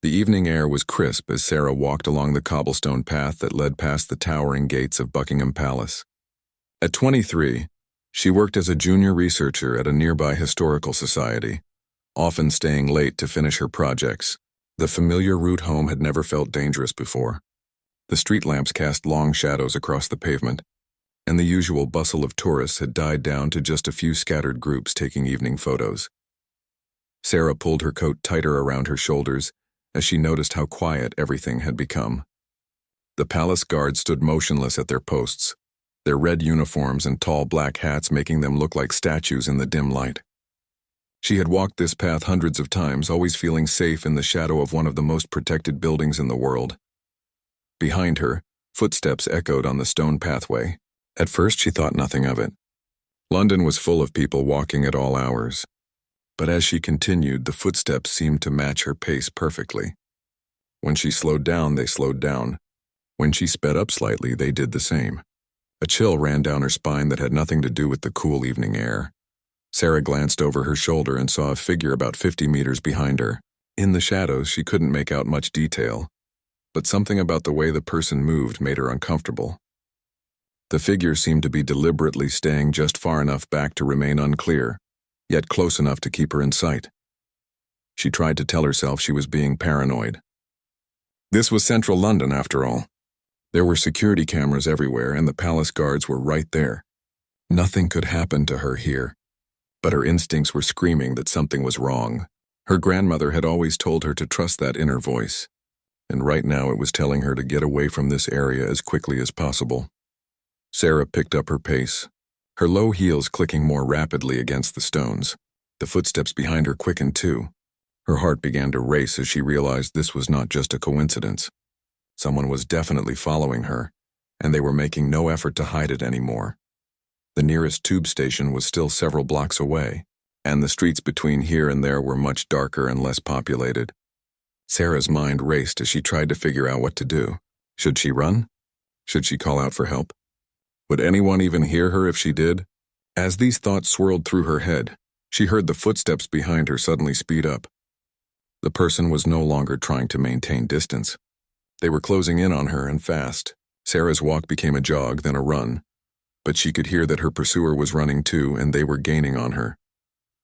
The evening air was crisp as Sarah walked along the cobblestone path that led past the towering gates of Buckingham Palace. At 23, she worked as a junior researcher at a nearby historical society, often staying late to finish her projects. The familiar route home had never felt dangerous before. The street lamps cast long shadows across the pavement, and the usual bustle of tourists had died down to just a few scattered groups taking evening photos. Sarah pulled her coat tighter around her shoulders as she noticed how quiet everything had become. The palace guards stood motionless at their posts, their red uniforms and tall black hats making them look like statues in the dim light. She had walked this path hundreds of times, always feeling safe in the shadow of one of the most protected buildings in the world. Behind her, footsteps echoed on the stone pathway. At first, she thought nothing of it. London was full of people walking at all hours. But as she continued, the footsteps seemed to match her pace perfectly. When she slowed down, they slowed down. When she sped up slightly, they did the same. A chill ran down her spine that had nothing to do with the cool evening air. Sarah glanced over her shoulder and saw a figure about 50 meters behind her. In the shadows, she couldn't make out much detail, but something about the way the person moved made her uncomfortable. The figure seemed to be deliberately staying just far enough back to remain unclear, yet close enough to keep her in sight. She tried to tell herself she was being paranoid. This was central London, after all. There were security cameras everywhere, and the palace guards were right there. Nothing could happen to her here. But her instincts were screaming that something was wrong. Her grandmother had always told her to trust that inner voice, and right now it was telling her to get away from this area as quickly as possible. Sarah picked up her pace, her low heels clicking more rapidly against the stones. The footsteps behind her quickened too. Her heart began to race as she realized this was not just a coincidence. Someone was definitely following her, and they were making no effort to hide it anymore. The nearest tube station was still several blocks away, and the streets between here and there were much darker and less populated. Sarah's mind raced as she tried to figure out what to do. Should she run? Should she call out for help? Would anyone even hear her if she did? As these thoughts swirled through her head, she heard the footsteps behind her suddenly speed up. The person was no longer trying to maintain distance. They were closing in on her and fast. Sarah's walk became a jog, then a run. But she could hear that her pursuer was running too, and they were gaining on her.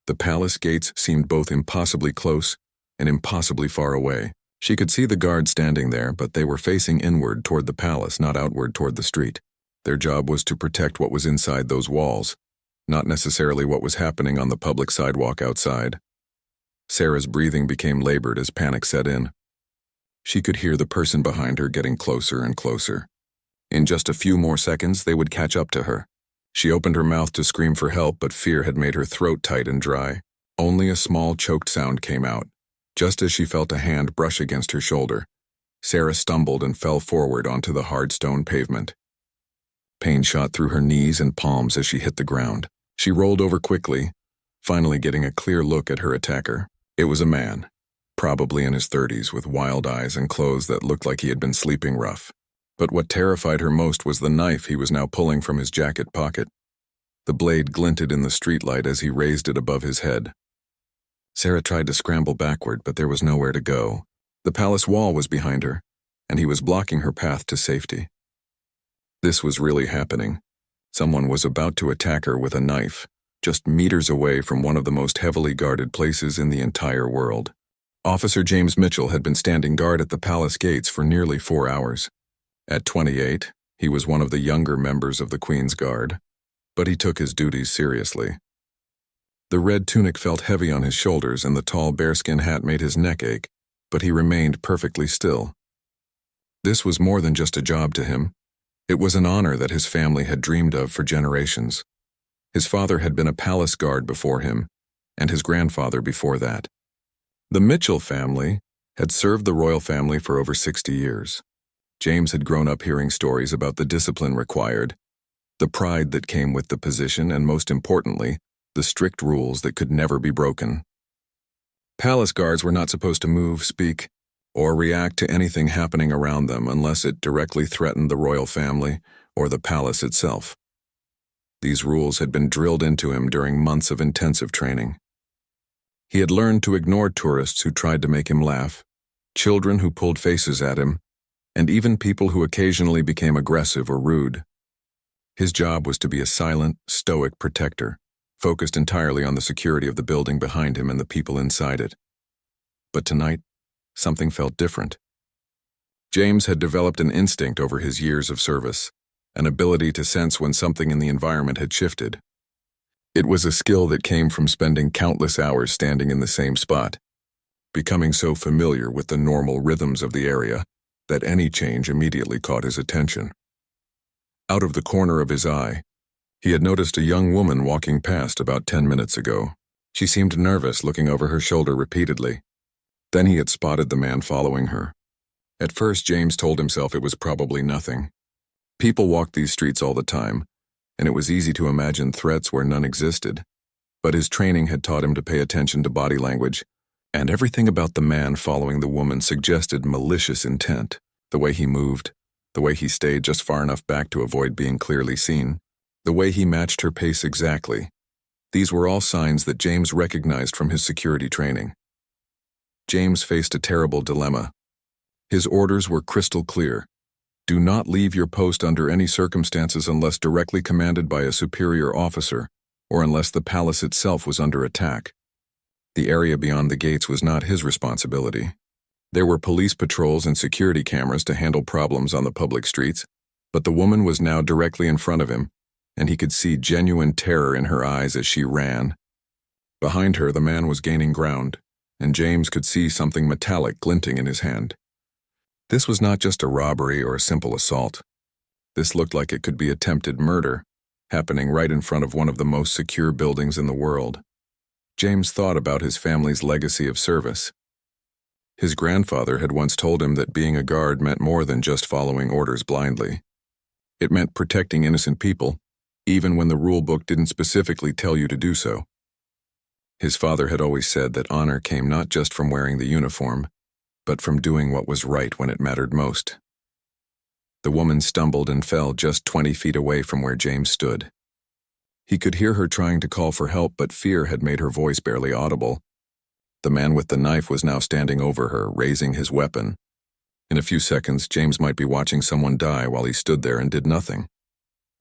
The palace gates seemed both impossibly close and impossibly far away. She could see the guards standing there, but they were facing inward toward the palace, not outward toward the street. Their job was to protect what was inside those walls, not necessarily what was happening on the public sidewalk outside. Sarah's breathing became labored as panic set in. She could hear the person behind her getting closer and closer. In just a few more seconds, they would catch up to her. She opened her mouth to scream for help, but fear had made her throat tight and dry. Only a small choked sound came out. Just as she felt a hand brush against her shoulder, Sarah stumbled and fell forward onto the hard stone pavement. Pain shot through her knees and palms as she hit the ground. She rolled over quickly, finally getting a clear look at her attacker. It was a man, probably in his 30s, with wild eyes and clothes that looked like he had been sleeping rough. But what terrified her most was the knife he was now pulling from his jacket pocket. The blade glinted in the streetlight as he raised it above his head. Sarah tried to scramble backward, but there was nowhere to go. The palace wall was behind her, and he was blocking her path to safety. This was really happening. Someone was about to attack her with a knife, just meters away from one of the most heavily guarded places in the entire world. Officer James Mitchell had been standing guard at the palace gates for nearly 4 hours. At 28, he was one of the younger members of the Queen's Guard, but he took his duties seriously. The red tunic felt heavy on his shoulders, and the tall bearskin hat made his neck ache, but he remained perfectly still. This was more than just a job to him. It was an honor that his family had dreamed of for generations. His father had been a palace guard before him, and his grandfather before that. The Mitchell family had served the royal family for over 60 years. James had grown up hearing stories about the discipline required, the pride that came with the position, and most importantly, the strict rules that could never be broken. Palace guards were not supposed to move, speak, or react to anything happening around them unless it directly threatened the royal family or the palace itself. These rules had been drilled into him during months of intensive training. He had learned to ignore tourists who tried to make him laugh, children who pulled faces at him, and even people who occasionally became aggressive or rude. His job was to be a silent, stoic protector, focused entirely on the security of the building behind him and the people inside it. But tonight, something felt different. James had developed an instinct over his years of service, an ability to sense when something in the environment had shifted. It was a skill that came from spending countless hours standing in the same spot, becoming so familiar with the normal rhythms of the area that any change immediately caught his attention. Out of the corner of his eye, he had noticed a young woman walking past about 10 minutes ago. She seemed nervous, looking over her shoulder repeatedly. Then he had spotted the man following her. At first, James told himself it was probably nothing. People walked these streets all the time, and it was easy to imagine threats where none existed. But his training had taught him to pay attention to body language, and everything about the man following the woman suggested malicious intent. The way he moved, the way he stayed just far enough back to avoid being clearly seen, the way he matched her pace exactly. These were all signs that James recognized from his security training. James faced a terrible dilemma. His orders were crystal clear. Do not leave your post under any circumstances unless directly commanded by a superior officer, or unless the palace itself was under attack. The area beyond the gates was not his responsibility. There were police patrols and security cameras to handle problems on the public streets, but the woman was now directly in front of him, and he could see genuine terror in her eyes as she ran. Behind her, the man was gaining ground, and James could see something metallic glinting in his hand. This was not just a robbery or a simple assault. This looked like it could be attempted murder, happening right in front of one of the most secure buildings in the world. James thought about his family's legacy of service. His grandfather had once told him that being a guard meant more than just following orders blindly. It meant protecting innocent people, even when the rule book didn't specifically tell you to do so. His father had always said that honor came not just from wearing the uniform, but from doing what was right when it mattered most. The woman stumbled and fell just 20 feet away from where James stood. He could hear her trying to call for help, but fear had made her voice barely audible. The man with the knife was now standing over her, raising his weapon. In a few seconds, James might be watching someone die while he stood there and did nothing.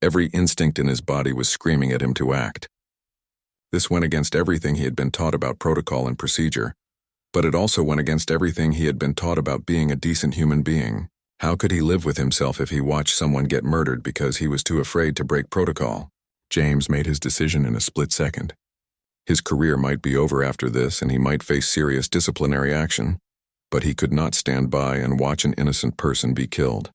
Every instinct in his body was screaming at him to act. This went against everything he had been taught about protocol and procedure, but it also went against everything he had been taught about being a decent human being. How could he live with himself if he watched someone get murdered because he was too afraid to break protocol? James made his decision in a split second. His career might be over after this, and he might face serious disciplinary action, but he could not stand by and watch an innocent person be killed.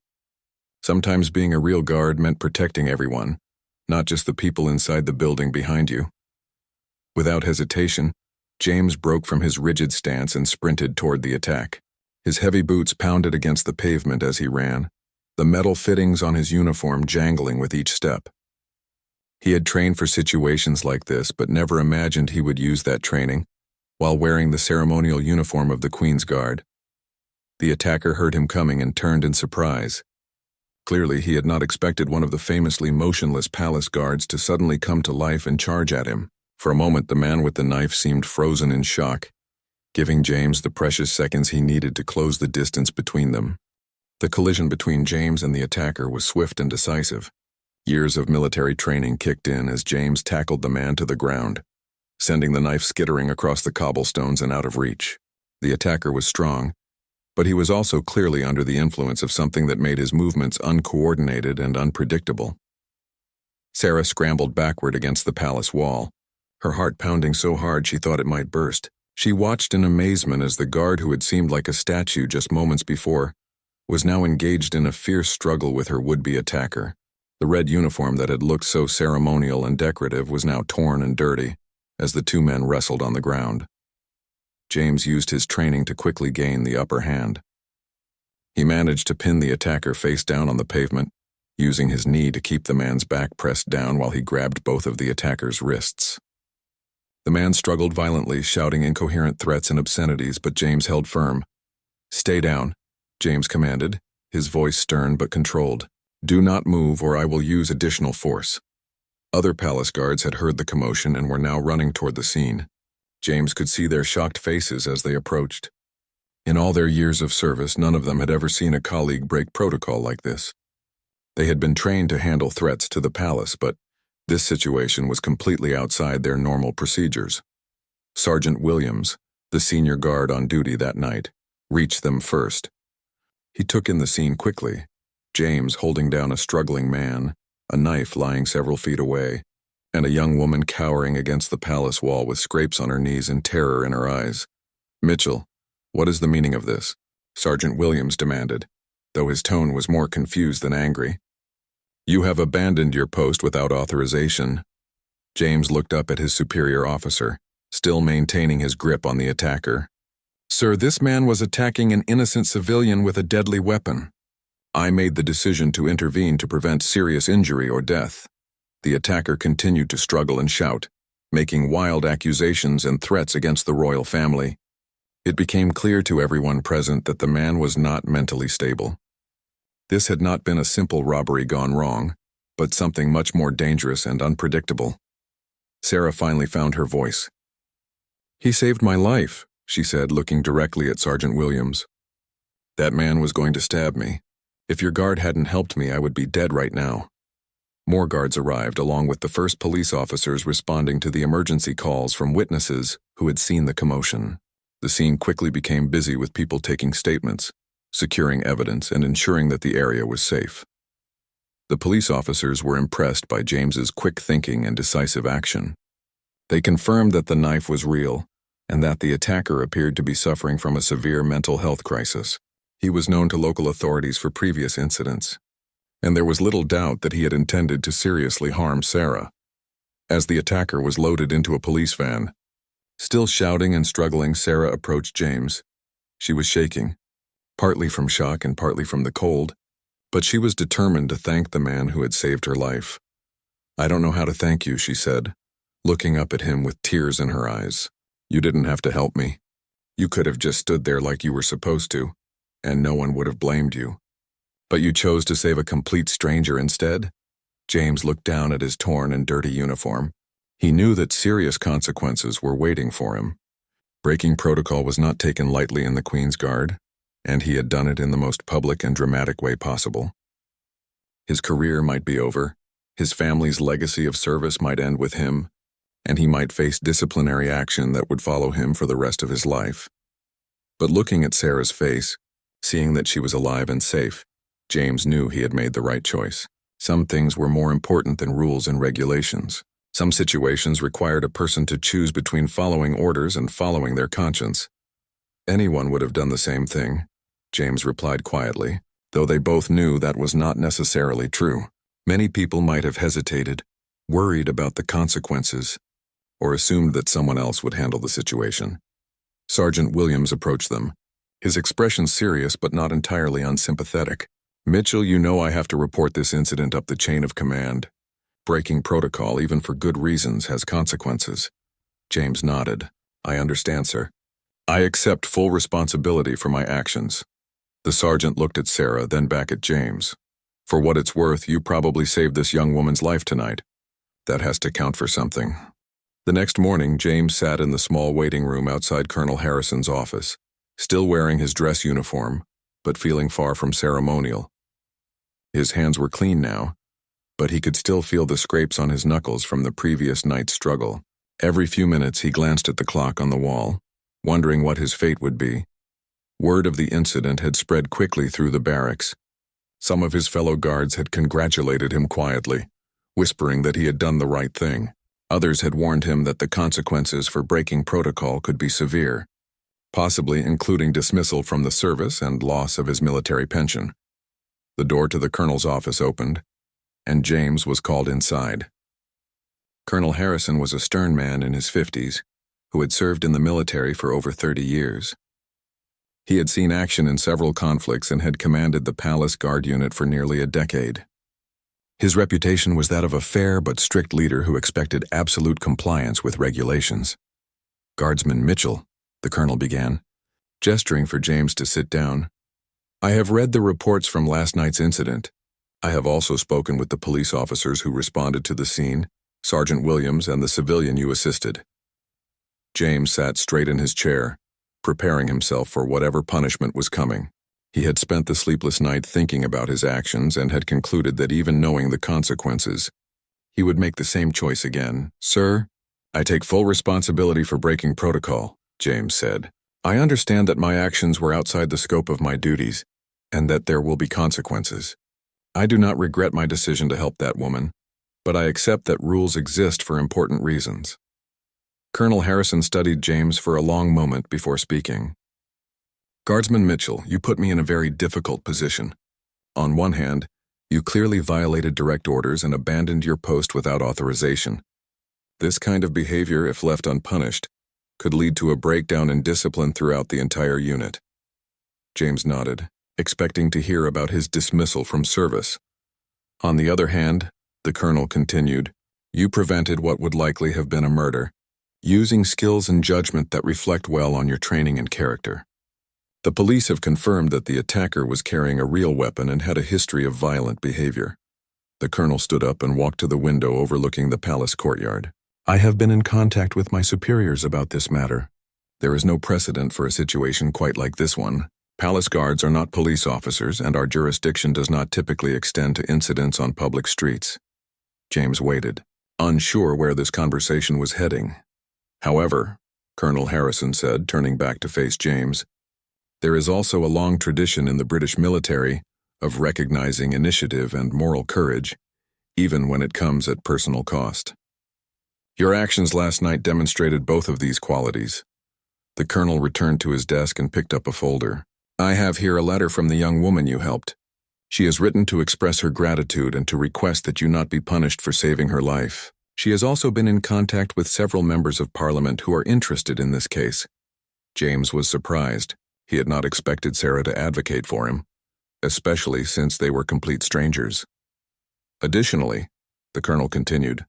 Sometimes being a real guard meant protecting everyone, not just the people inside the building behind you. Without hesitation, James broke from his rigid stance and sprinted toward the attack. His heavy boots pounded against the pavement as he ran, the metal fittings on his uniform jangling with each step. He had trained for situations like this, but never imagined he would use that training while wearing the ceremonial uniform of the Queen's Guard. The attacker heard him coming and turned in surprise. Clearly, he had not expected one of the famously motionless palace guards to suddenly come to life and charge at him. For a moment, the man with the knife seemed frozen in shock, giving James the precious seconds he needed to close the distance between them. The collision between James and the attacker was swift and decisive. Years of military training kicked in as James tackled the man to the ground, sending the knife skittering across the cobblestones and out of reach. The attacker was strong, but he was also clearly under the influence of something that made his movements uncoordinated and unpredictable. Sarah scrambled backward against the palace wall, her heart pounding so hard she thought it might burst. She watched in amazement as the guard who had seemed like a statue just moments before was now engaged in a fierce struggle with her would-be attacker. The red uniform that had looked so ceremonial and decorative was now torn and dirty as the two men wrestled on the ground. James used his training to quickly gain the upper hand. He managed to pin the attacker face down on the pavement, using his knee to keep the man's back pressed down while he grabbed both of the attacker's wrists. The man struggled violently, shouting incoherent threats and obscenities, but James held firm. "Stay down," James commanded, his voice stern but controlled. "Do not move or I will use additional force." Other palace guards had heard the commotion and were now running toward the scene. James could see their shocked faces as they approached. In all their years of service, none of them had ever seen a colleague break protocol like this. They had been trained to handle threats to the palace, but this situation was completely outside their normal procedures. Sergeant Williams, the senior guard on duty that night, reached them first. He took in the scene quickly, James holding down a struggling man, a knife lying several feet away, and a young woman cowering against the palace wall with scrapes on her knees and terror in her eyes. "Mitchell, what is the meaning of this?" Sergeant Williams demanded, though his tone was more confused than angry. "You have abandoned your post without authorization." James looked up at his superior officer, still maintaining his grip on the attacker. "Sir, this man was attacking an innocent civilian with a deadly weapon. I made the decision to intervene to prevent serious injury or death." The attacker continued to struggle and shout, making wild accusations and threats against the royal family. It became clear to everyone present that the man was not mentally stable. This had not been a simple robbery gone wrong, but something much more dangerous and unpredictable. Sarah finally found her voice. "He saved my life," she said, looking directly at Sergeant Williams. "That man was going to stab me. If your guard hadn't helped me, I would be dead right now." More guards arrived, along with the first police officers responding to the emergency calls from witnesses who had seen the commotion. The scene quickly became busy with people taking statements, securing evidence, and ensuring that the area was safe. The police officers were impressed by James's quick thinking and decisive action. They confirmed that the knife was real and that the attacker appeared to be suffering from a severe mental health crisis. He was known to local authorities for previous incidents, and there was little doubt that he had intended to seriously harm Sarah. As the attacker was loaded into a police van, still shouting and struggling, Sarah approached James. She was shaking, partly from shock and partly from the cold, but she was determined to thank the man who had saved her life. "I don't know how to thank you," she said, looking up at him with tears in her eyes. "You didn't have to help me. You could have just stood there like you were supposed to, and no one would have blamed you. But you chose to save a complete stranger instead?" James looked down at his torn and dirty uniform. He knew that serious consequences were waiting for him. Breaking protocol was not taken lightly in the Queen's Guard, and he had done it in the most public and dramatic way possible. His career might be over, his family's legacy of service might end with him, and he might face disciplinary action that would follow him for the rest of his life. But looking at Sarah's face, seeing that she was alive and safe, James knew he had made the right choice. Some things were more important than rules and regulations. Some situations required a person to choose between following orders and following their conscience. "Anyone would have done the same thing," James replied quietly, though they both knew that was not necessarily true. Many people might have hesitated, worried about the consequences, or assumed that someone else would handle the situation. Sergeant Williams approached them, his expression serious but not entirely unsympathetic. "Mitchell, you know I have to report this incident up the chain of command. Breaking protocol, even for good reasons, has consequences." James nodded. "I understand, sir. I accept full responsibility for my actions." The sergeant looked at Sarah, then back at James. "For what it's worth, you probably saved this young woman's life tonight. That has to count for something." The next morning, James sat in the small waiting room outside Colonel Harrison's office, still wearing his dress uniform, but feeling far from ceremonial. His hands were clean now, but he could still feel the scrapes on his knuckles from the previous night's struggle. Every few minutes he glanced at the clock on the wall, wondering what his fate would be. Word of the incident had spread quickly through the barracks. Some of his fellow guards had congratulated him quietly, whispering that he had done the right thing. Others had warned him that the consequences for breaking protocol could be severe, possibly including dismissal from the service and loss of his military pension. The door to the colonel's office opened, and James was called inside. Colonel Harrison was a stern man in his 50s, who had served in the military for over 30 years. He had seen action in several conflicts and had commanded the Palace Guard unit for nearly a decade. His reputation was that of a fair but strict leader who expected absolute compliance with regulations. "Guardsman Mitchell," the colonel began, gesturing for James to sit down. "I have read the reports from last night's incident. I have also spoken with the police officers who responded to the scene, Sergeant Williams and the civilian you assisted." James sat straight in his chair, preparing himself for whatever punishment was coming. He had spent the sleepless night thinking about his actions and had concluded that even knowing the consequences, he would make the same choice again. "Sir, I take full responsibility for breaking protocol," James said. "I understand that my actions were outside the scope of my duties, and that there will be consequences. I do not regret my decision to help that woman, but I accept that rules exist for important reasons." Colonel Harrison studied James for a long moment before speaking. "Guardsman Mitchell, you put me in a very difficult position. On one hand, you clearly violated direct orders and abandoned your post without authorization. This kind of behavior, if left unpunished, could lead to a breakdown in discipline throughout the entire unit." James nodded, expecting to hear about his dismissal from service. "On the other hand," the colonel continued, "you prevented what would likely have been a murder, using skills and judgment that reflect well on your training and character. The police have confirmed that the attacker was carrying a real weapon and had a history of violent behavior." The colonel stood up and walked to the window overlooking the palace courtyard. "I have been in contact with my superiors about this matter. There is no precedent for a situation quite like this one. Palace guards are not police officers, and our jurisdiction does not typically extend to incidents on public streets." James waited, unsure where this conversation was heading. "However," Colonel Harrison said, turning back to face James, "there is also a long tradition in the British military of recognizing initiative and moral courage, even when it comes at personal cost. Your actions last night demonstrated both of these qualities." The colonel returned to his desk and picked up a folder. "I have here a letter from the young woman you helped. She has written to express her gratitude and to request that you not be punished for saving her life. She has also been in contact with several members of Parliament who are interested in this case." James was surprised. He had not expected Sarah to advocate for him, especially since they were complete strangers. "Additionally," the colonel continued,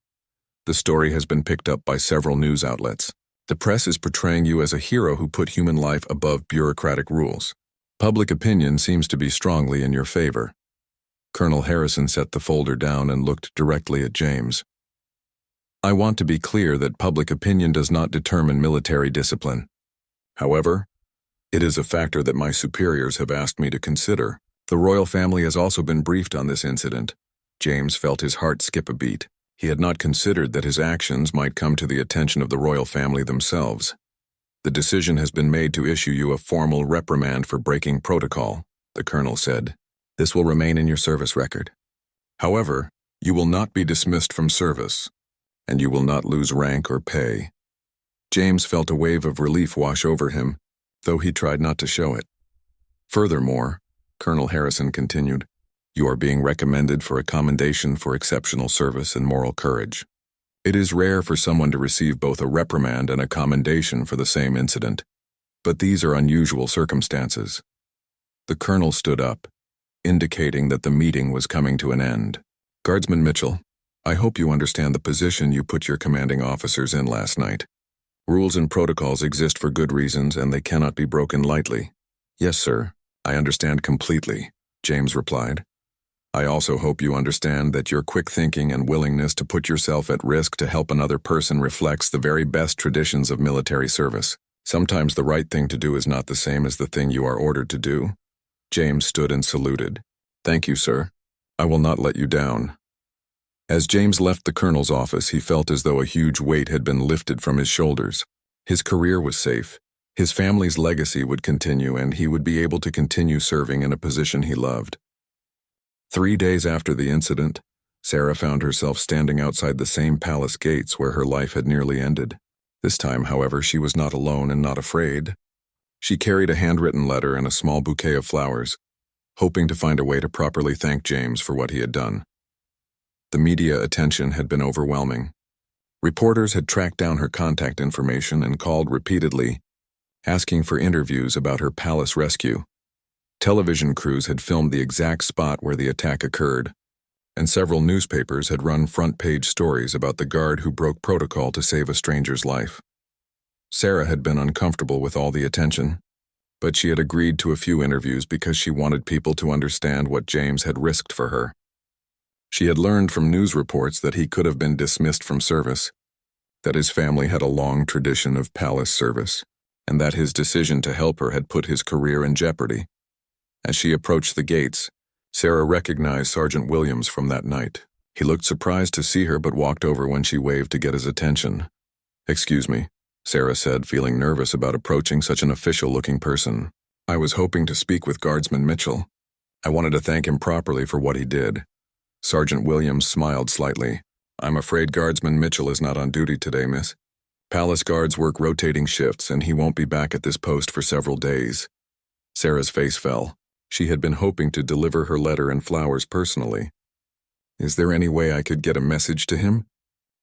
"the story has been picked up by several news outlets. The press is portraying you as a hero who put human life above bureaucratic rules. Public opinion seems to be strongly in your favor." Colonel Harrison set the folder down and looked directly at James. "I want to be clear that public opinion does not determine military discipline. However, it is a factor that my superiors have asked me to consider. The royal family has also been briefed on this incident." James felt his heart skip a beat. He had not considered that his actions might come to the attention of the royal family themselves. "The decision has been made to issue you a formal reprimand for breaking protocol," the colonel said. "This will remain in your service record. However, you will not be dismissed from service, and you will not lose rank or pay." James felt a wave of relief wash over him, though he tried not to show it. "Furthermore," Colonel Harrison continued, "you are being recommended for a commendation for exceptional service and moral courage. It is rare for someone to receive both a reprimand and a commendation for the same incident, but these are unusual circumstances." The colonel stood up, indicating that the meeting was coming to an end. "Guardsman Mitchell, I hope you understand the position you put your commanding officers in last night. Rules and protocols exist for good reasons, and they cannot be broken lightly." "Yes, sir, I understand completely," James replied. "I also hope you understand that your quick thinking and willingness to put yourself at risk to help another person reflects the very best traditions of military service. Sometimes the right thing to do is not the same as the thing you are ordered to do." James stood and saluted. "Thank you, sir. I will not let you down." As James left the colonel's office, he felt as though a huge weight had been lifted from his shoulders. His career was safe, his family's legacy would continue, and he would be able to continue serving in a position he loved. 3 days after the incident, Sarah found herself standing outside the same palace gates where her life had nearly ended. This time, however, she was not alone and not afraid. She carried a handwritten letter and a small bouquet of flowers, hoping to find a way to properly thank James for what he had done. The media attention had been overwhelming. Reporters had tracked down her contact information and called repeatedly, asking for interviews about her palace rescue. Television crews had filmed the exact spot where the attack occurred, and several newspapers had run front-page stories about the guard who broke protocol to save a stranger's life. Sarah had been uncomfortable with all the attention, but she had agreed to a few interviews because she wanted people to understand what James had risked for her. She had learned from news reports that he could have been dismissed from service, that his family had a long tradition of palace service, and that his decision to help her had put his career in jeopardy. As she approached the gates, Sarah recognized Sergeant Williams from that night. He looked surprised to see her but walked over when she waved to get his attention. "Excuse me," Sarah said, feeling nervous about approaching such an official-looking person. "I was hoping to speak with Guardsman Mitchell. I wanted to thank him properly for what he did." Sergeant Williams smiled slightly. "I'm afraid Guardsman Mitchell is not on duty today, miss. Palace guards work rotating shifts, and he won't be back at this post for several days." Sarah's face fell. She had been hoping to deliver her letter and flowers personally. "Is there any way I could get a message to him?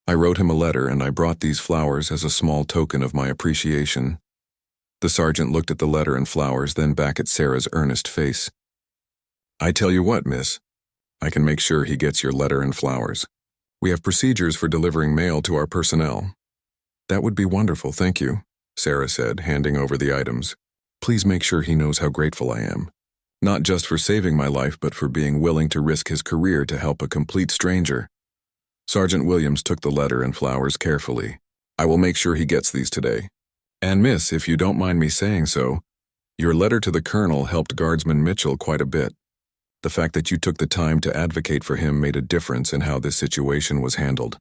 I wrote him a letter and I brought these flowers as a small token of my appreciation." The sergeant looked at the letter and flowers, then back at Sarah's earnest face. "I tell you what, miss. I can make sure he gets your letter and flowers. We have procedures for delivering mail to our personnel." "That would be wonderful, thank you," Sarah said, handing over the items. "Please make sure he knows how grateful I am. Not just for saving my life, but for being willing to risk his career to help a complete stranger." Sergeant Williams took the letter and flowers carefully. "I will make sure he gets these today. And miss, if you don't mind me saying so, your letter to the colonel helped Guardsman Mitchell quite a bit. The fact that you took the time to advocate for him made a difference in how this situation was handled."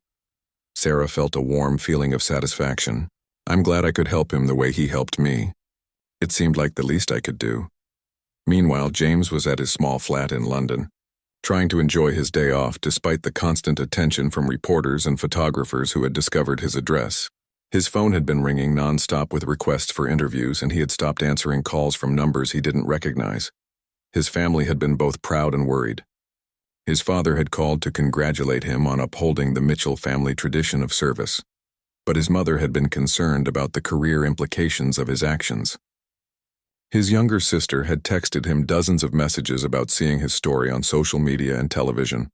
Sarah felt a warm feeling of satisfaction. "I'm glad I could help him the way he helped me. It seemed like the least I could do." Meanwhile, James was at his small flat in London, trying to enjoy his day off despite the constant attention from reporters and photographers who had discovered his address. His phone had been ringing non-stop with requests for interviews, and he had stopped answering calls from numbers he didn't recognize. His family had been both proud and worried. His father had called to congratulate him on upholding the Mitchell family tradition of service, but his mother had been concerned about the career implications of his actions. His younger sister had texted him dozens of messages about seeing his story on social media and television.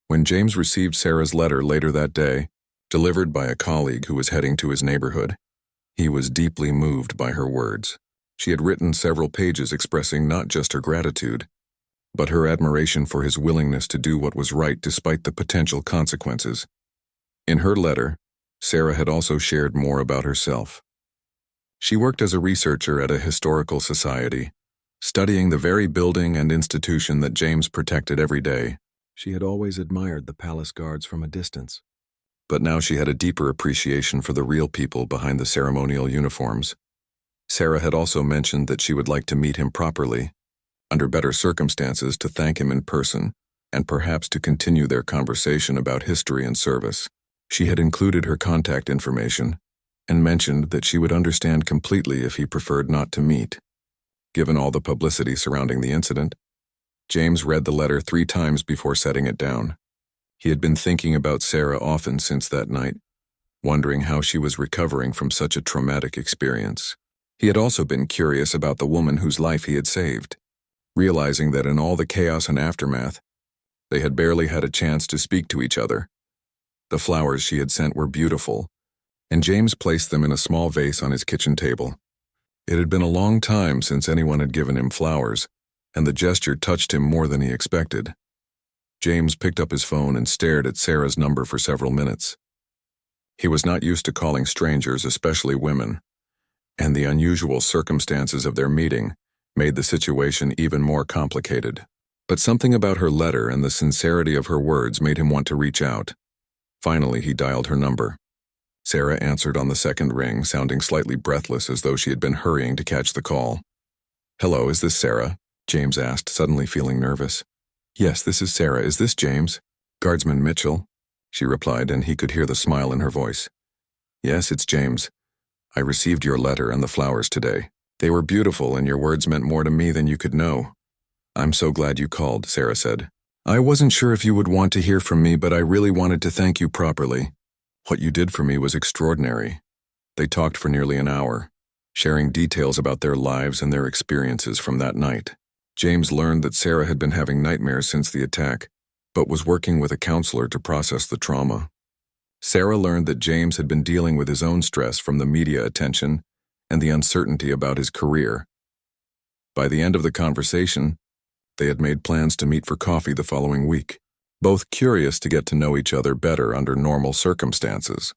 When James received Sarah's letter later that day, delivered by a colleague who was heading to his neighborhood, he was deeply moved by her words. She had written several pages expressing not just her gratitude, but her admiration for his willingness to do what was right despite the potential consequences. In her letter, Sarah had also shared more about herself. She worked as a researcher at a historical society, studying the very building and institution that James protected every day. She had always admired the palace guards from a distance, but now she had a deeper appreciation for the real people behind the ceremonial uniforms. Sarah had also mentioned that she would like to meet him properly, under better circumstances, to thank him in person, and perhaps to continue their conversation about history and service. She had included her contact information, and mentioned that she would understand completely if he preferred not to meet. Given all the publicity surrounding the incident, James read the letter 3 times before setting it down. He had been thinking about Sarah often since that night, wondering how she was recovering from such a traumatic experience. He had also been curious about the woman whose life he had saved, realizing that in all the chaos and aftermath, they had barely had a chance to speak to each other. The flowers she had sent were beautiful, and James placed them in a small vase on his kitchen table. It had been a long time since anyone had given him flowers, and the gesture touched him more than he expected. James picked up his phone and stared at Sarah's number for several minutes. He was not used to calling strangers, especially women, and the unusual circumstances of their meeting made the situation even more complicated. But something about her letter and the sincerity of her words made him want to reach out. Finally, he dialed her number. Sarah answered on the second ring, sounding slightly breathless as though she had been hurrying to catch the call. "Hello, is this Sarah?" James asked, suddenly feeling nervous. "Yes, this is Sarah. Is this James?" "Guardsman Mitchell," she replied, and he could hear the smile in her voice. "Yes, it's James. I received your letter and the flowers today. They were beautiful, and your words meant more to me than you could know." "I'm so glad you called," Sarah said. "I wasn't sure if you would want to hear from me, but I really wanted to thank you properly. What you did for me was extraordinary." They talked for nearly an hour, sharing details about their lives and their experiences from that night. James learned that Sarah had been having nightmares since the attack, but was working with a counselor to process the trauma. Sarah learned that James had been dealing with his own stress from the media attention and the uncertainty about his career. By the end of the conversation, they had made plans to meet for coffee the following week, both curious to get to know each other better under normal circumstances.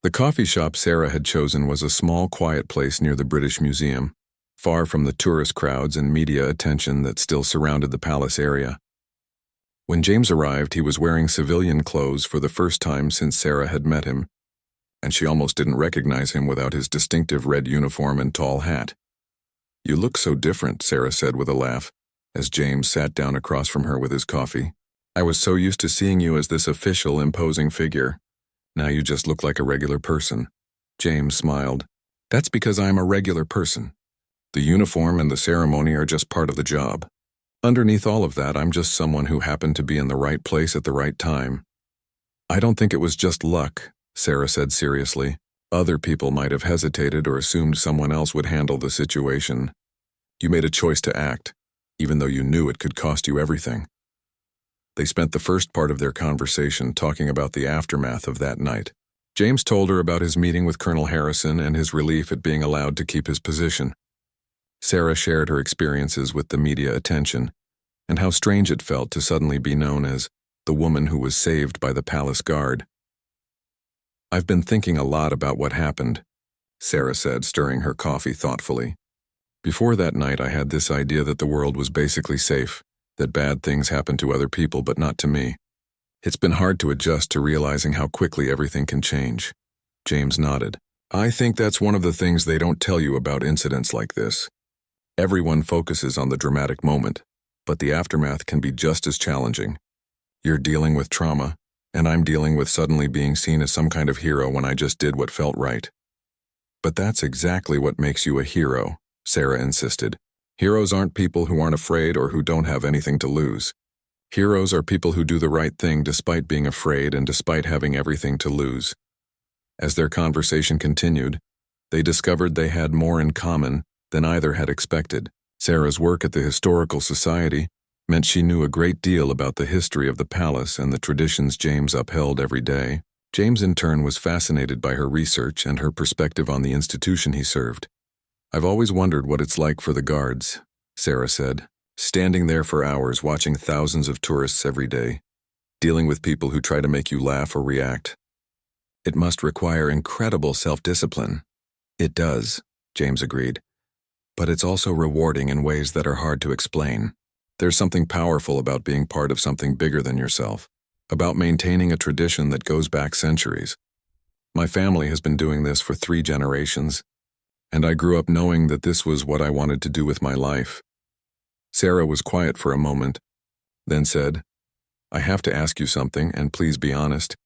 The coffee shop Sarah had chosen was a small, quiet place near the British Museum, far from the tourist crowds and media attention that still surrounded the palace area. When James arrived, he was wearing civilian clothes for the first time since Sarah had met him, and she almost didn't recognize him without his distinctive red uniform and tall hat. "You look so different," Sarah said with a laugh, as James sat down across from her with his coffee. "I was so used to seeing you as this official, imposing figure. Now you just look like a regular person." James smiled. "That's because I'm a regular person. The uniform and the ceremony are just part of the job. Underneath all of that, I'm just someone who happened to be in the right place at the right time." "I don't think it was just luck," Sarah said seriously. "Other people might have hesitated or assumed someone else would handle the situation. You made a choice to act, even though you knew it could cost you everything." They spent the first part of their conversation talking about the aftermath of that night. James told her about his meeting with Colonel Harrison and his relief at being allowed to keep his position. Sarah shared her experiences with the media attention and how strange it felt to suddenly be known as the woman who was saved by the palace guard. "I've been thinking a lot about what happened," Sarah said, stirring her coffee thoughtfully. "Before that night, I had this idea that the world was basically safe, that bad things happen to other people but not to me. It's been hard to adjust to realizing how quickly everything can change." James nodded. "I think that's one of the things they don't tell you about incidents like this. Everyone focuses on the dramatic moment, but the aftermath can be just as challenging. You're dealing with trauma, and I'm dealing with suddenly being seen as some kind of hero when I just did what felt right." "But that's exactly what makes you a hero," Sarah insisted. "Heroes aren't people who aren't afraid or who don't have anything to lose. Heroes are people who do the right thing despite being afraid and despite having everything to lose." As their conversation continued, they discovered they had more in common than either had expected. Sarah's work at the Historical Society meant she knew a great deal about the history of the palace and the traditions James upheld every day. James, in turn, was fascinated by her research and her perspective on the institution he served. "I've always wondered what it's like for the guards," Sarah said, "standing there for hours watching thousands of tourists every day, dealing with people who try to make you laugh or react. It must require incredible self-discipline." "It does," James agreed. "But it's also rewarding in ways that are hard to explain. There's something powerful about being part of something bigger than yourself, about maintaining a tradition that goes back centuries. My family has been doing this for 3 generations, and I grew up knowing that this was what I wanted to do with my life." Sarah was quiet for a moment, then said, "I have to ask you something, and please be honest.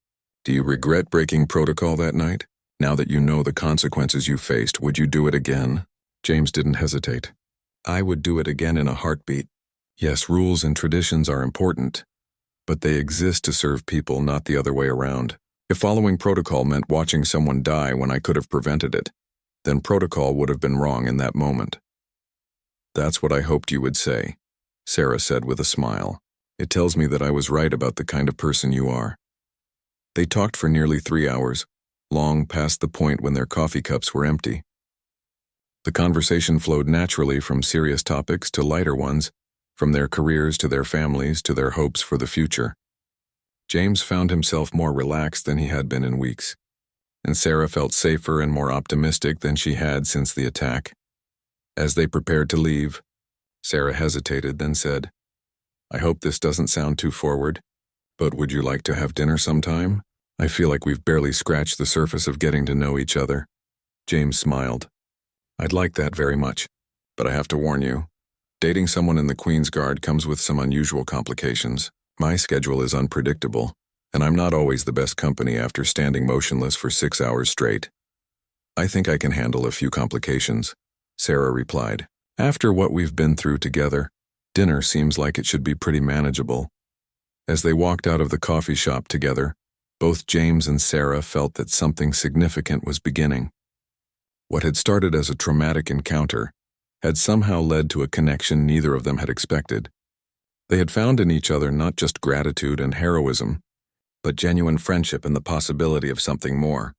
Do you regret breaking protocol that night? Now that you know the consequences you faced, would you do it again?" James didn't hesitate. "I would do it again in a heartbeat. Yes, rules and traditions are important, but they exist to serve people, not the other way around. If following protocol meant watching someone die when I could have prevented it, then protocol would have been wrong in that moment." "That's what I hoped you would say," Sarah said with a smile. "It tells me that I was right about the kind of person you are." They talked for nearly 3 hours, long past the point when their coffee cups were empty. The conversation flowed naturally from serious topics to lighter ones, from their careers to their families to their hopes for the future. James found himself more relaxed than he had been in weeks, and Sarah felt safer and more optimistic than she had since the attack. As they prepared to leave, Sarah hesitated, then said, "I hope this doesn't sound too forward, but would you like to have dinner sometime? I feel like we've barely scratched the surface of getting to know each other." James smiled. "I'd like that very much, but I have to warn you, dating someone in the Queen's Guard comes with some unusual complications. My schedule is unpredictable, and I'm not always the best company after standing motionless for 6 hours straight." "I think I can handle a few complications," Sarah replied. "After what we've been through together, dinner seems like it should be pretty manageable." As they walked out of the coffee shop together, both James and Sarah felt that something significant was beginning. What had started as a traumatic encounter had somehow led to a connection neither of them had expected. They had found in each other not just gratitude and heroism, but genuine friendship and the possibility of something more.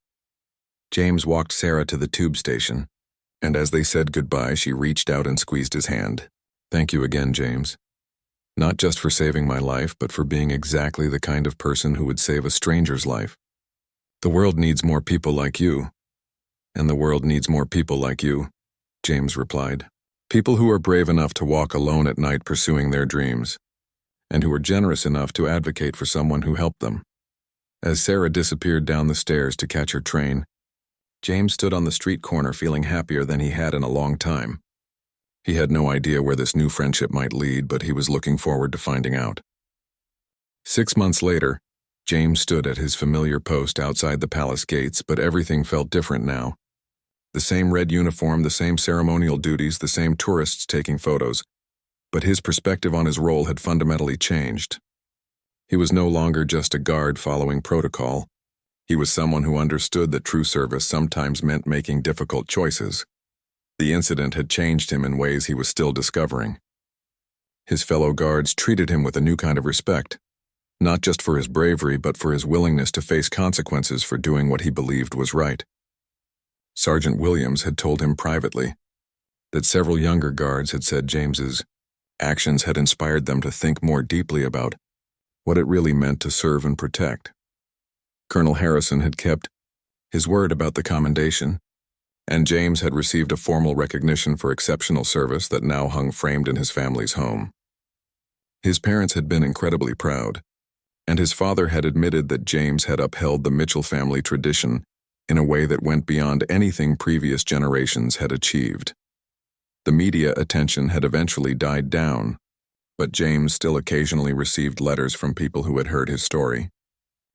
James walked Sarah to the tube station, and as they said goodbye, she reached out and squeezed his hand. "Thank you again, James. Not just for saving my life, but for being exactly the kind of person who would save a stranger's life." "The world needs more people like you, and the world needs more people like you," James replied. "People who are brave enough to walk alone at night pursuing their dreams, and who are generous enough to advocate for someone who helped them." As Sarah disappeared down the stairs to catch her train, James stood on the street corner feeling happier than he had in a long time. He had no idea where this new friendship might lead, but he was looking forward to finding out. 6 months later, James stood at his familiar post outside the palace gates, but everything felt different now. The same red uniform, the same ceremonial duties, the same tourists taking photos, but his perspective on his role had fundamentally changed. He was no longer just a guard following protocol. He was someone who understood that true service sometimes meant making difficult choices. The incident had changed him in ways he was still discovering. His fellow guards treated him with a new kind of respect, not just for his bravery, but for his willingness to face consequences for doing what he believed was right. Sergeant Williams had told him privately that several younger guards had said James's actions had inspired them to think more deeply about what it really meant to serve and protect. Colonel Harrison had kept his word about the commendation, and James had received a formal recognition for exceptional service that now hung framed in his family's home. His parents had been incredibly proud, and his father had admitted that James had upheld the Mitchell family tradition in a way that went beyond anything previous generations had achieved. The media attention had eventually died down, but James still occasionally received letters from people who had heard his story.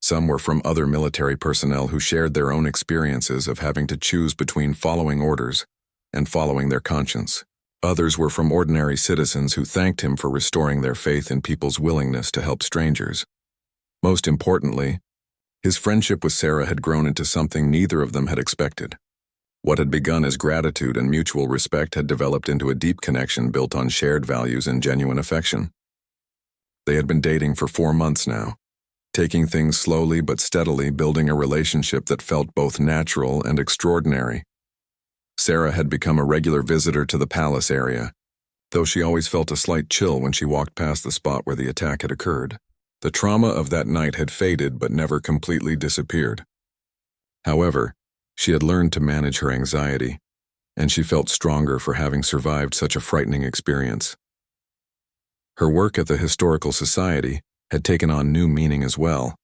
Some were from other military personnel who shared their own experiences of having to choose between following orders and following their conscience. Others were from ordinary citizens who thanked him for restoring their faith in people's willingness to help strangers. Most importantly, his friendship with Sarah had grown into something neither of them had expected. What had begun as gratitude and mutual respect had developed into a deep connection built on shared values and genuine affection. They had been dating for 4 months now, taking things slowly but steadily, building a relationship that felt both natural and extraordinary. Sarah had become a regular visitor to the palace area, though she always felt a slight chill when she walked past the spot where the attack had occurred. The trauma of that night had faded but never completely disappeared. However, she had learned to manage her anxiety, and she felt stronger for having survived such a frightening experience. Her work at the Historical Society had taken on new meaning as well.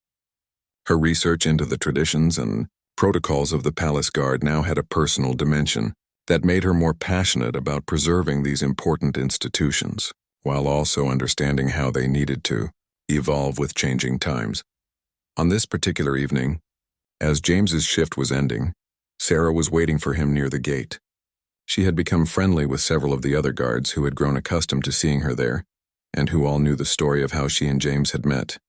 Her research into the traditions and protocols of the Palace Guard now had a personal dimension that made her more passionate about preserving these important institutions, while also understanding how they needed to evolve with changing times. On this particular evening, as James's shift was ending, Sarah was waiting for him near the gate. She had become friendly with several of the other guards who had grown accustomed to seeing her there, and who all knew the story of how she and James had met.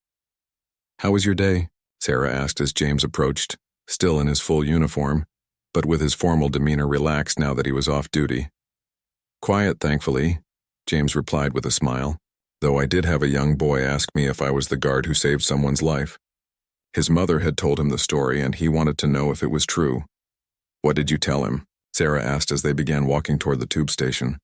"How was your day?" Sarah asked as James approached, still in his full uniform, but with his formal demeanor relaxed now that he was off duty. "Quiet, thankfully," James replied with a smile, "though I did have a young boy ask me if I was the guard who saved someone's life. His mother had told him the story, and he wanted to know if it was true." "What did you tell him?" Sarah asked as they began walking toward the tube station.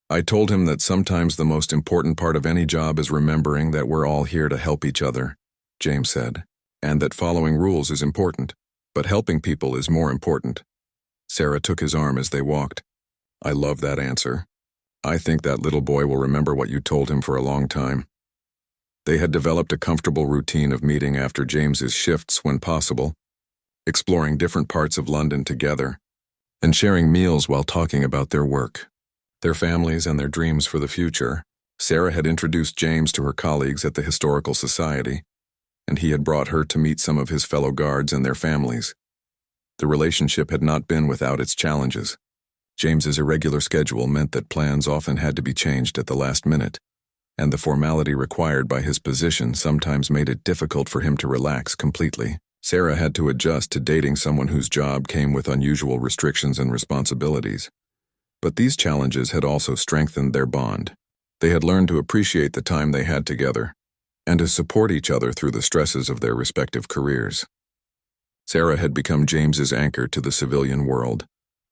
"I told him that sometimes the most important part of any job is remembering that we're all here to help each other," James said, "and that following rules is important, but helping people is more important." Sarah took his arm as they walked. "I love that answer. I think that little boy will remember what you told him for a long time." They had developed a comfortable routine of meeting after James's shifts when possible, exploring different parts of London together, and sharing meals while talking about their work, their families, and their dreams for the future. Sarah had introduced James to her colleagues at the Historical Society, and he had brought her to meet some of his fellow guards and their families. The relationship had not been without its challenges. James's irregular schedule meant that plans often had to be changed at the last minute, and the formality required by his position sometimes made it difficult for him to relax completely. Sarah had to adjust to dating someone whose job came with unusual restrictions and responsibilities. But these challenges had also strengthened their bond. They had learned to appreciate the time they had together, and to support each other through the stresses of their respective careers. Sarah had become James's anchor to the civilian world,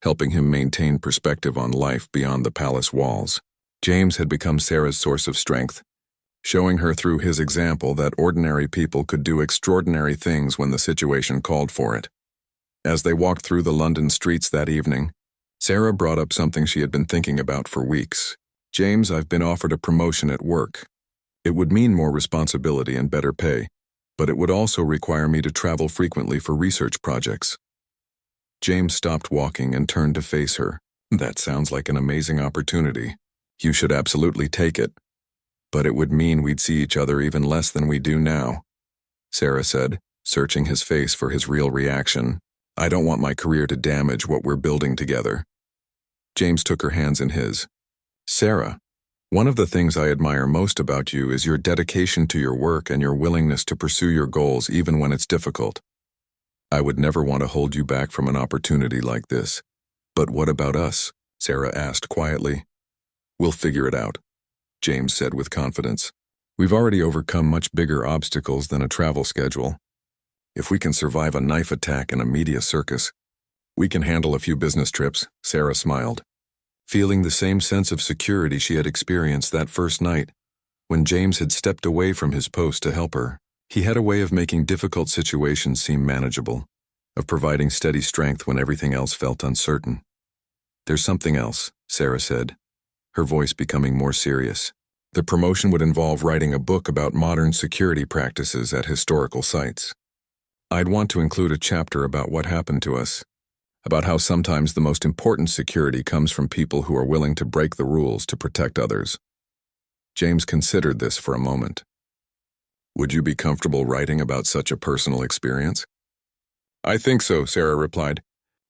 helping him maintain perspective on life beyond the palace walls. James had become Sarah's source of strength, showing her through his example that ordinary people could do extraordinary things when the situation called for it. As they walked through the London streets that evening, Sarah brought up something she had been thinking about for weeks. "James, I've been offered a promotion at work. It would mean more responsibility and better pay, but it would also require me to travel frequently for research projects." James stopped walking and turned to face her. "That sounds like an amazing opportunity. You should absolutely take it. But it would mean we'd see each other even less than we do now," Sarah said, searching his face for his real reaction. "I don't want my career to damage what we're building together." James took her hands in his. "Sarah, one of the things I admire most about you is your dedication to your work and your willingness to pursue your goals even when it's difficult. I would never want to hold you back from an opportunity like this. But what about us?" Sarah asked quietly. "We'll figure it out," James said with confidence. "We've already overcome much bigger obstacles than a travel schedule. If we can survive a knife attack and a media circus, we can handle a few business trips," Sarah smiled, feeling the same sense of security she had experienced that first night when James had stepped away from his post to help her. He had a way of making difficult situations seem manageable, of providing steady strength when everything else felt uncertain. "There's something else," Sarah said, her voice becoming more serious. "The promotion would involve writing a book about modern security practices at historical sites. I'd want to include a chapter about what happened to us, about how sometimes the most important security comes from people who are willing to break the rules to protect others." James considered this for a moment. "Would you be comfortable writing about such a personal experience?" "I think so," Sarah replied,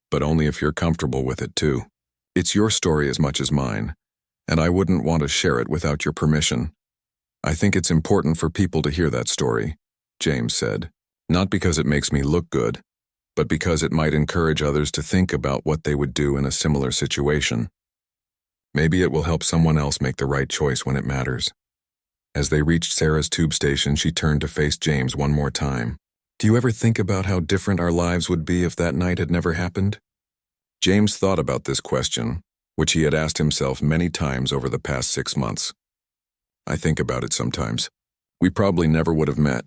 "but only if you're comfortable with it too. It's your story as much as mine, and I wouldn't want to share it without your permission. I think it's important for people to hear that story," James said, "not because it makes me look good, but because it might encourage others to think about what they would do in a similar situation. Maybe it will help someone else make the right choice when it matters." As they reached Sarah's tube station, she turned to face James one more time. "Do you ever think about how different our lives would be if that night had never happened?" James thought about this question, which he had asked himself many times over the past 6 months. "I think about it sometimes. We probably never would have met.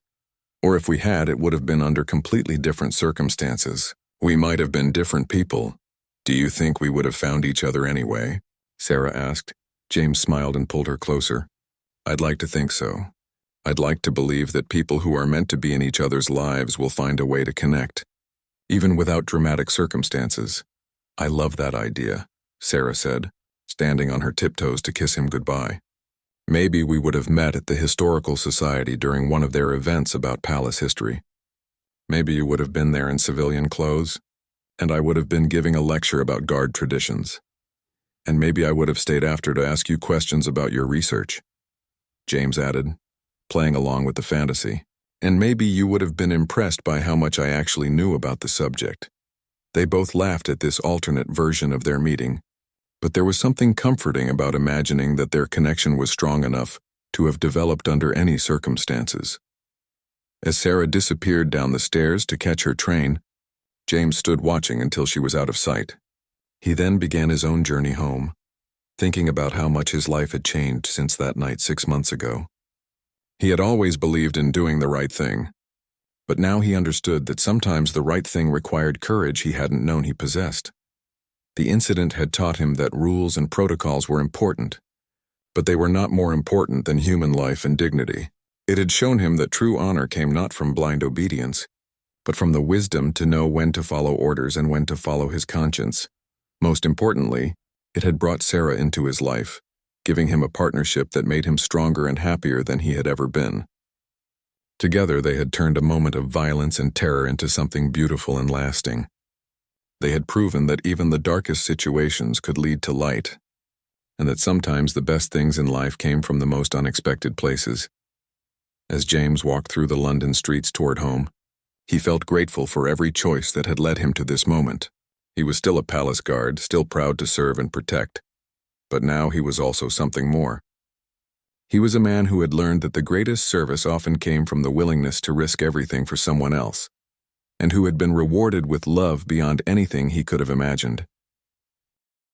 Or if we had, it would have been under completely different circumstances. We might have been different people. Do you think we would have found each other anyway?" Sarah asked. James smiled and pulled her closer. "I'd like to think so. I'd like to believe that people who are meant to be in each other's lives will find a way to connect, even without dramatic circumstances." "I love that idea," Sarah said, standing on her tiptoes to kiss him goodbye. "Maybe we would have met at the Historical Society during one of their events about palace history. Maybe you would have been there in civilian clothes, and I would have been giving a lecture about guard traditions. And maybe I would have stayed after to ask you questions about your research," James added, playing along with the fantasy. "And maybe you would have been impressed by how much I actually knew about the subject." They both laughed at this alternate version of their meeting, but there was something comforting about imagining that their connection was strong enough to have developed under any circumstances. As Sarah disappeared down the stairs to catch her train, James stood watching until she was out of sight. He then began his own journey home, thinking about how much his life had changed since that night 6 months ago. He had always believed in doing the right thing, but now he understood that sometimes the right thing required courage he hadn't known he possessed. The incident had taught him that rules and protocols were important, but they were not more important than human life and dignity. It had shown him that true honor came not from blind obedience, but from the wisdom to know when to follow orders and when to follow his conscience. Most importantly, it had brought Sarah into his life, giving him a partnership that made him stronger and happier than he had ever been. Together they had turned a moment of violence and terror into something beautiful and lasting. They had proven that even the darkest situations could lead to light, and that sometimes the best things in life came from the most unexpected places. As James walked through the London streets toward home, he felt grateful for every choice that had led him to this moment. He was still a palace guard, still proud to serve and protect, but now he was also something more. He was a man who had learned that the greatest service often came from the willingness to risk everything for someone else, and who had been rewarded with love beyond anything he could have imagined.